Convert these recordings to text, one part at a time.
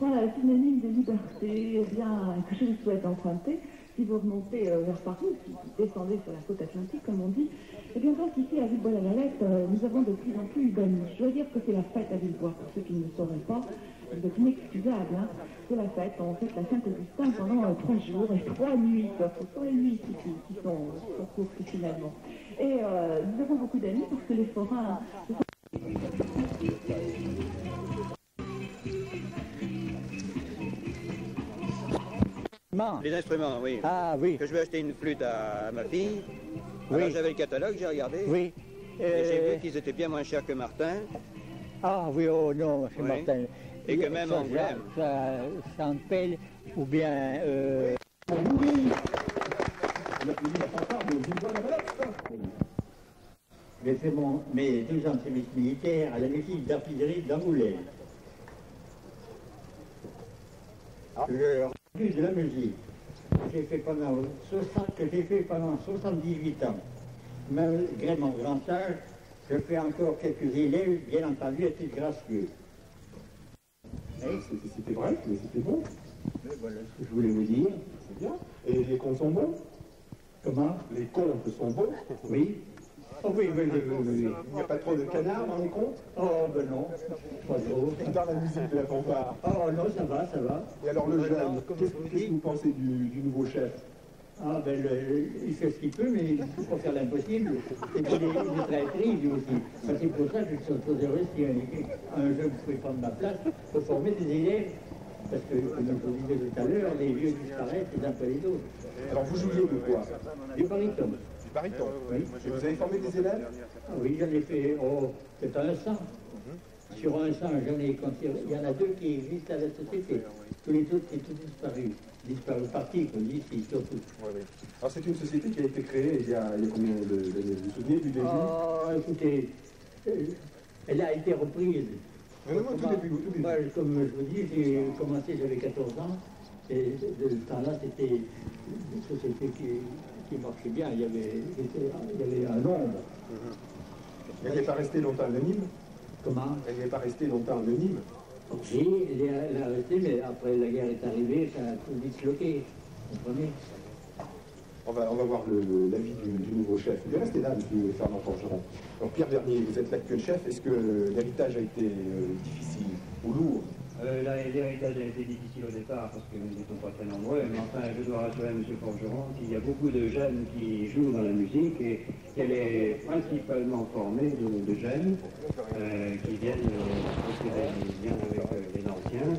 Enfin, la synonyme de liberté, eh bien, que je vous souhaite emprunter, si vous remontez vers Paris, si vous descendez sur la côte atlantique, comme on dit, eh bien, donc ici, à Villebois-la-Galette, nous avons de plus en plus d'amis. Je dois dire que c'est la fête à Villebois, pour ceux qui ne le sauraient pas. C'est inexcusable, hein. C'est la fête, on fête la Saint-Augustin pendant 3 jours et 3 nuits, quoi. Ce sont les nuits qui sont courtes finalement. Et nous avons beaucoup d'amis parce que les forains... Les instruments, oui. Ah oui. Que je vais acheter une flûte à ma fille. Oui. Alors j'avais le catalogue, j'ai regardé. Oui. Et j'ai vu qu'ils étaient bien moins chers que Martin. Ah oui, oh non, c'est Oui. Martin. Et que même anglais. Ça en pèle, ou bien... J'ai fait mes 2 ans de service militaire à la musique d'artillerie d'Angoulême. Le rendu de la musique que j'ai fait pendant 78 ans. Malgré mon grand âge, je fais encore quelques élèves, bien entendu, à titre gracieux. C'était vrai, mais c'était bon. Mais voilà ce que je voulais vous dire. C'est bien. Et les contes sont bons? Comment? Les contes sont bons? Oui. Oh oui, oui, oui, oui, oui. Il n'y a pas trop de canards dans les contes? Oh ben non, pas trop. Dans la musique de la fanfare. Oh non, ça va, ça va. Et alors le jeune, qu'est-ce que vous pensez du nouveau chef? Ah ben il fait ce qu'il peut, mais il faut faire l'impossible. Et puis il est très triste lui aussi. Ben, c'est pour ça que je suis très heureux si un jeune pouvait prendre ma place pour former des élèves. Parce que, comme je vous disais tout à l'heure, les vieux disparaissent les uns après les autres. Alors vous jouiez de quoi? Du baryton. Du baryton. Oui. Et vous avez formé des élèves? Ah oui, j'en ai fait, c'est un 100. Sur un 100, il y en a 2 qui existent à la société. Tous les autres, c'est tout disparu. Disparu parti, comme d'ici, surtout. Oui, oui. Alors c'est une société qui a été créée il y a combien d'années? Vous vous souvenez du début? Oh, écoutez, elle a été reprise. Non, tout début, tout début. Moi, comme je vous dis, j'ai commencé, j'avais 14 ans. Et de ce temps-là, c'était une société qui marchait bien. Il y avait un nombre. Elle n'est pas restée longtemps anonyme? Comment? Elle n'est pas restée longtemps anonyme? Oui, elle a resté, mais après la guerre est arrivée, ça a tout disloqué. Vous comprenez? On va voir l'avis du nouveau chef. Il est resté là, M. Fernand Forgeron. Alors Pierre Vernier, vous êtes l'actuel chef. Est-ce que l'héritage a été difficile ou lourd? L'héritage a été difficile au départ parce que nous n'étions pas très nombreux, mais enfin je dois rassurer M. Forgeron qu'il y a beaucoup de jeunes qui jouent dans la musique et qu'elle est principalement formée de jeunes qui viennent bien avec les anciens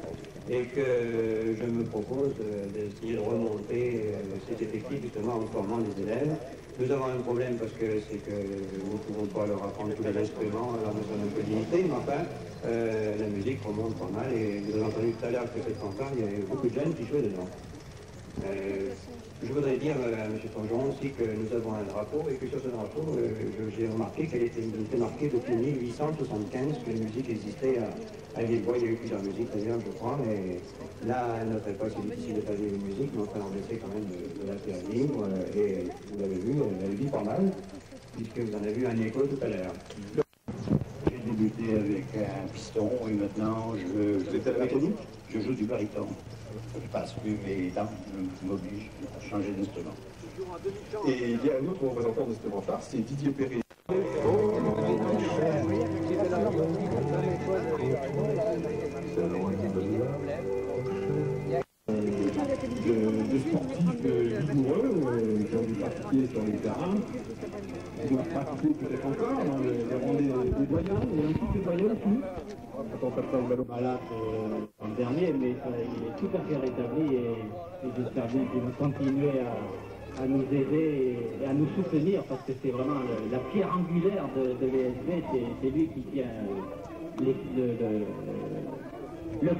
et que je me propose d'essayer de remonter cet effectif justement en formant des élèves. Nous avons un problème parce que c'est que nous ne pouvons pas leur apprendre tous les instruments, alors nous sommes un peu limités, mais enfin, la musique remonte pas mal et vous avez entendu tout à l'heure que cette campagne, il y avait beaucoup de jeunes qui jouaient dedans. Je voudrais dire à M. Forgeron aussi que nous avons un drapeau et que sur ce drapeau, j'ai remarqué qu'elle était marquée depuis 1875 que la musique existait à Villebois. Il y a eu plusieurs musiques d'ailleurs, je crois, mais là, à notre époque, c'est difficile de faire une musique, mais enfin, on essaie quand même de la faire vivre et vous l'avez vu, elle vit pas mal, puisque vous en avez vu un écho tout à l'heure. J'ai débuté avec un piston et maintenant Vous êtes à la mécanique? je joue du baryton. Je passe plus mes dents, je m'oblige à changer d'instrument. Et il y a un autre représentant de cette fanfare, c'est Didier Perret. De sportifs vigoureux qui ont dû pratiquer sur les terrains, qui doivent pratiquer peut-être encore dans les rangs des doyens, et un petit doyen aussi. Malade en dernier, mais il est tout à fait rétabli et j'espère bien qu'il va continuer à nous aider et à nous soutenir parce que c'est vraiment la pierre angulaire de l'ESB, c'est lui qui tient le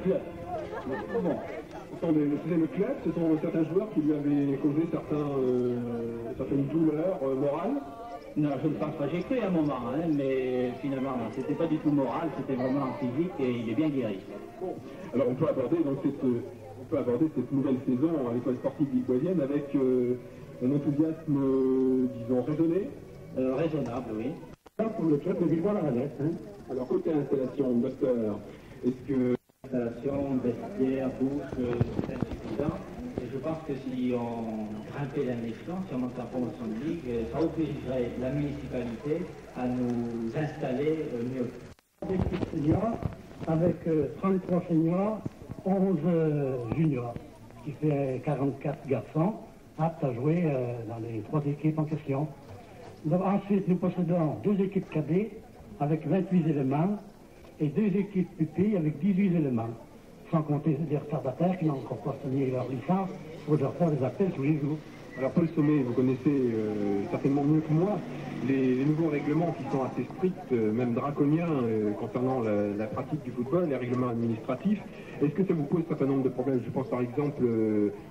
club. Bon. C'était le club, ce sont certains joueurs qui lui avaient causé certaines douleurs morales. Non, je ne pense pas. J'ai cru à un moment, hein, mais finalement, c'était pas du tout moral, c'était vraiment physique et il est bien guéri. Bon. Alors on peut aborder cette nouvelle saison à l'école sportive villeboisienne avec un enthousiasme, disons, raisonné. Raisonnable, oui. Pour le club de Villebois-la-Galette. Alors côté installation moteur, est-ce que Installation, vestiaire, douche, c'est insuffisant. Et je pense que si on grimpait d'un échelon, si on montait en promotion de ligue, ça obligerait la municipalité à nous installer mieux. L'équipe senior avec 33 seniors, 11 juniors, ce qui fait 44 garçons aptes à jouer dans les 3 équipes en question. Donc, ensuite, nous possédons 2 équipes cadets avec 28 éléments et 2 équipes pupilles avec 18 éléments, sans compter des retardataires qui n'ont encore pas signé leur licence pour leur faire des appels tous les jours. Alors Paul Sommet, vous connaissez certainement mieux que moi les nouveaux règlements qui sont assez stricts, même draconiens, concernant la pratique du football, les règlements administratifs. Est-ce que ça vous pose un certain nombre de problèmes? Je pense par exemple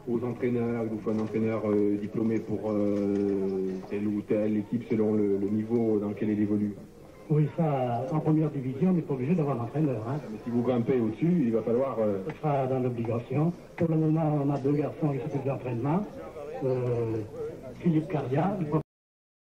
aux entraîneurs. Il vous faut un entraîneur diplômé pour telle ou telle équipe selon le niveau dans lequel elle évolue. Oui, ça, en première division, on n'est pas obligé d'avoir un entraîneur. Hein. Mais si vous grimpez au-dessus, il va falloir... Ce sera dans l'obligation. Pour le moment, on a 2 garçons qui s'occupent de l'entraînement. Philippe Cardia,